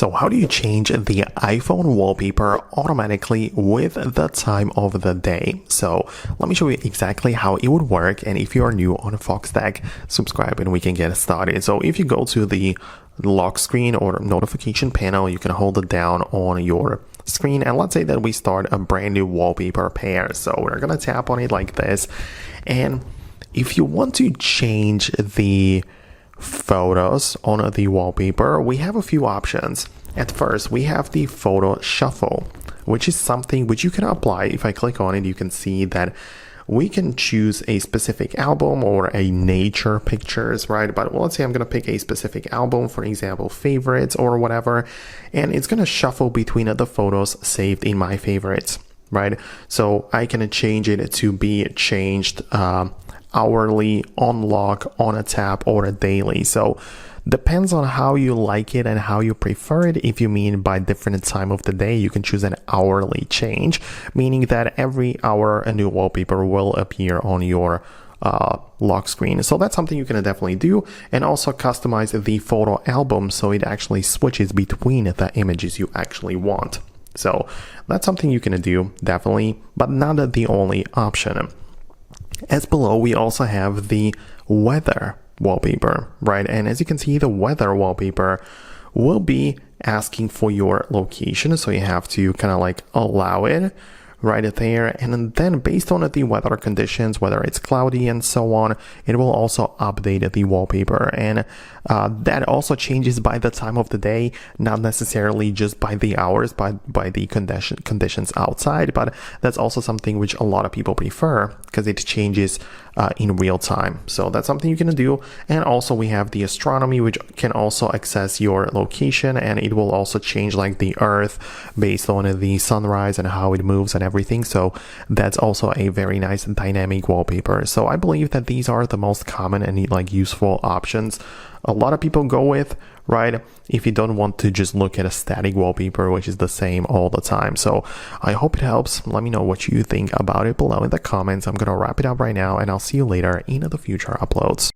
So how do you change the iPhone wallpaper automatically with the time of the day? So let me show you exactly how it would work. And if you are new on Foxtecc, subscribe and we can get started. So if you go to the lock screen or notification panel, you can hold it down on your screen. And let's say that we start a brand new wallpaper pair. So we're going to tap on it like this. And if you want to change the photos on the wallpaper, we have a few options. At first, we have the photo shuffle, which is something which you can apply. If I click on it, you can see that we can choose a specific album or a nature pictures, right? But let's say I'm going to pick a specific album, for example, favorites or whatever, and it's going to shuffle between the photos saved in my favorites, right? So I can change it to be changed hourly, on lock, on a tap, or a daily. So depends on how you like it and how you prefer it. If you mean by different time of the day, you can choose an hourly change, meaning that every hour a new wallpaper will appear on your lock screen. So that's something you can definitely do, and also customize the photo album so it actually switches between the images you actually want. So that's something you can do, definitely, but not the only option. As below, we also have the weather wallpaper, right? And as you can see, the weather wallpaper will be asking for your location. So you have to kind of like allow it right there. And then based on the weather conditions, whether it's cloudy and so on, it will also update the wallpaper. And that also changes by the time of the day, not necessarily just by the hours, by the conditions outside. But that's also something which a lot of people prefer because it changes in real time. So that's something you can do. And also we have the astronomy, which can also access your location, and it will also change like the earth based on the sunrise and how it moves and everything. So that's also a very nice and dynamic wallpaper. So I believe that these are the most common and like useful options a lot of people go with, right? If you don't want to just look at a static wallpaper, which is the same all the time. So I hope it helps. Let me know what you think about it below in the comments. I'm going to wrap it up right now, and I'll see you later in the future uploads.